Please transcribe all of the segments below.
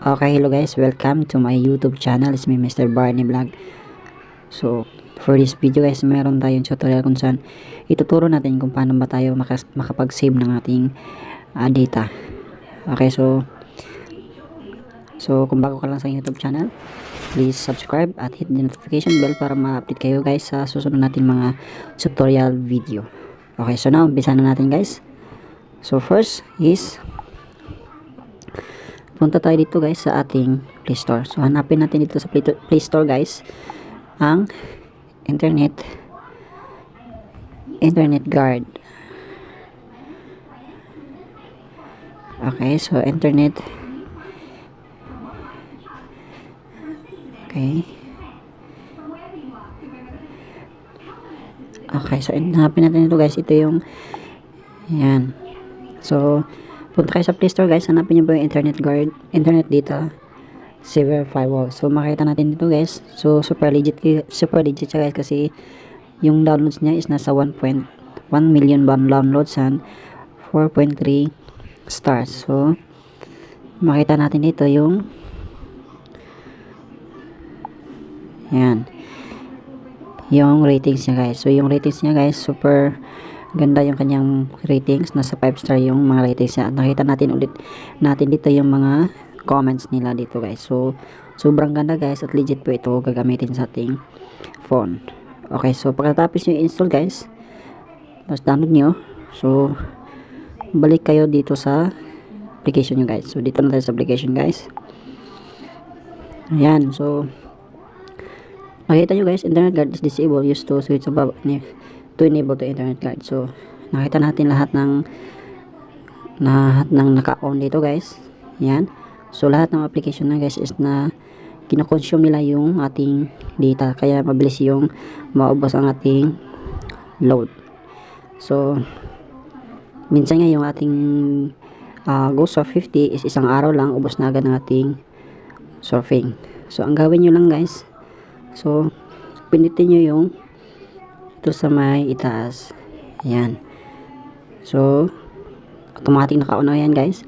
Okay, hello guys, welcome to my YouTube channel. It's me, Mr. Barney Vlog. So, for this video guys, meron tayong tutorial kung saan ituturo natin kung paano ba tayo makapag-save ng ating data. Okay, so kung bago ka lang sa YouTube channel, please subscribe at hit the notification bell para ma-update kayo guys sa susunod nating mga tutorial video. Okay, so now, umpisa na natin guys. So, first is punta tayo dito guys sa ating Play Store. So hanapin natin dito sa Play Store guys ang Internet Guard. Okay, so Internet. Okay. Okay, so hanapin natin ito guys. Ito yung yan. So punta kayo sa Play Store guys, hanapin nyo po yung Internet Data Saver Firewall. So makita natin dito guys. So super legit siya guys kasi yung downloads niya is nasa 1.1 million downloads and 4.3 stars. So makita natin dito yung yan, yung ratings niya guys. So yung ratings niya guys, super ganda yung kanyang ratings, nasa 5 star yung mga ratings niya. At nakita natin ulit dito yung mga comments nila dito guys. So sobrang ganda guys at legit po ito gagamitin sa ating phone. Okay, so pagkatapos nyo install guys, tapos download nyo, so balik kayo dito sa application nyo guys. So dito na tayo sa application guys. Ayan, so nakita nyo guys, Internet Guard is disabled, use to switch above to enable to Internet Guard. So nakita natin lahat ng naka-on dito guys. Yan. So lahat ng application na guys is na kino-consume nila yung ating data, kaya mabilis yung maubos ang ating load. So minsan nga yung ating go surf 50 is isang araw lang, ubos na agad ng ating surfing. So ang gawin nyo lang guys, so pindutin nyo yung ito sa may itaas. Ayan. So automatic naka-on na yan guys.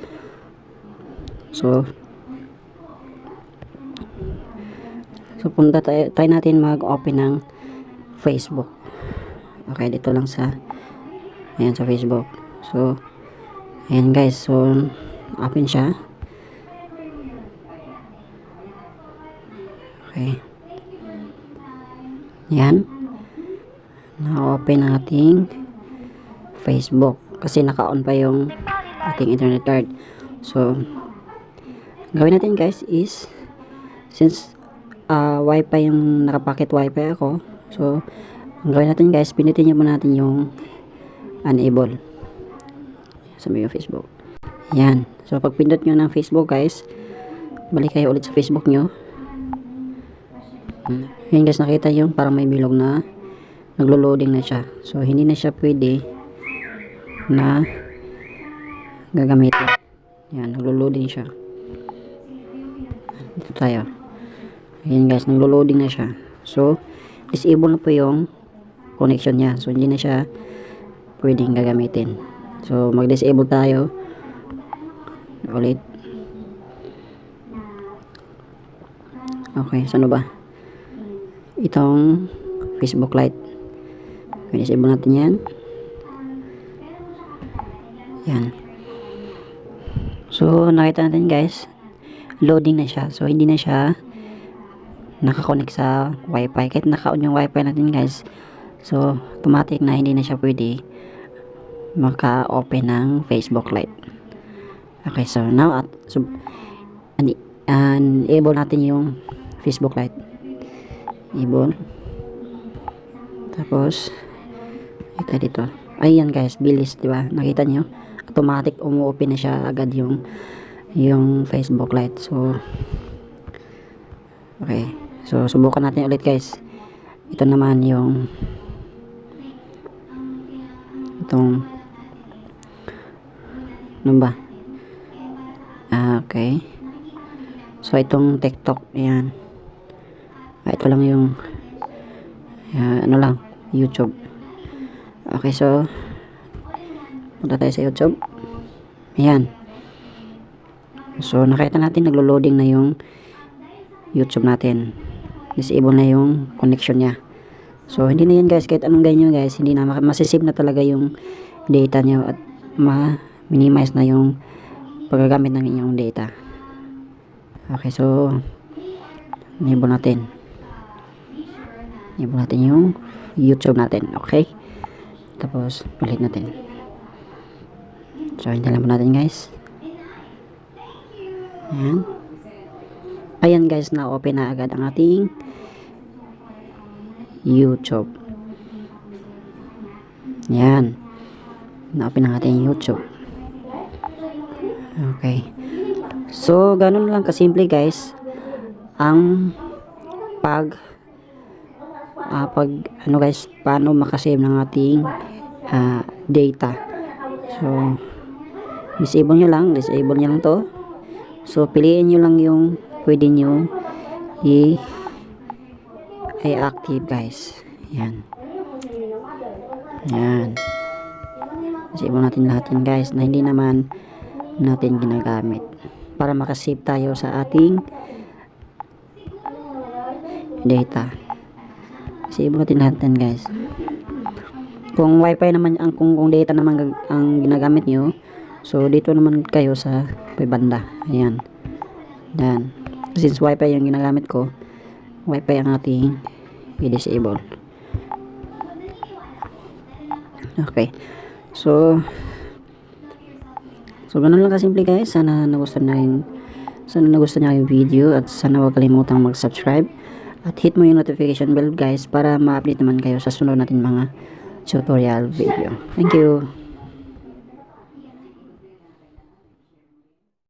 So punta tayo natin mag-open ng Facebook. Okay, dito lang sa ayan, sa Facebook. So ayan guys, so open siya. Okay, yan, na-open ang ating Facebook kasi naka-on pa yung ating Internet Guard. So gawin natin guys is, since wifi yung nakapakit wifi ako, so ang gawin natin guys, pinutin nyo muna natin yung enable sa may Facebook. Yan, so pag pindot nyo ng Facebook guys, balik kayo ulit sa Facebook nyo. Yan guys, nakita yung parang may bilog na naglo-loading na siya. So hindi na siya pwede na gagamitin. Yan, naglo-loading siya. Dito tayo. Ayan guys, naglo-loading na siya. So disable na po yung connection niya. So hindi na siya pwedeng gagamitin. So mag-disable tayo ulit. Okay, saan ba? Itong Facebook Lite. I-disable natin yan. Yan. So nakita natin guys, loading na siya. So hindi na siya nakakonect sa wifi. Kahit naka-on yung wifi natin guys, so automatic na hindi na siya pwede maka-open ng Facebook Lite. Okay, so now enable natin yung Facebook Lite. Enable. Tapos ito dito. Ayan guys, bilis, di ba? Nakita niyo? Automatic umu-open na siya agad yung Facebook Lite. So okay. So subukan natin ulit guys. Ito naman yung itong ano ba? Okay. So itong TikTok, ayan. Ito lang yung ano lang, YouTube. Okay, so punta tayo sa YouTube. Ayan. So nakita natin naglo-loading na yung YouTube natin. Disable na yung connection niya. So hindi na yan guys, kahit anong ganyan guys, hindi na masisave na talaga yung data niyo at ma-minimize na yung paggagamit ng inyong data. Okay, so enable natin yung YouTube natin. Okay, tapos ulit natin. So hintayin lang po natin guys. Ayan guys, na open na agad ang ating YouTube. Yan, na open ang ating YouTube. Okay, so ganun lang kasimple guys ang ano guys, paano makasave ng ating data. So disable nyo lang to. So piliin nyo lang yung pwede nyo i-active guys. Yan, disable natin lahat yan guys na hindi naman natin ginagamit para makasave tayo sa ating data. Disable natin lahat yan guys. Kung wifi naman, kung data naman ang ginagamit nyo, so dito naman kayo sa banda. Ayan, since wifi yung ginagamit ko, wifi ang ating i-disable. Okay, so ganun lang kasimple guys. Sana nagustuhan nyo yung video, at sana huwag kalimutang mag-subscribe at hit mo yung notification bell guys para ma-update naman kayo sa sunod natin mga tutorial video. Thank you.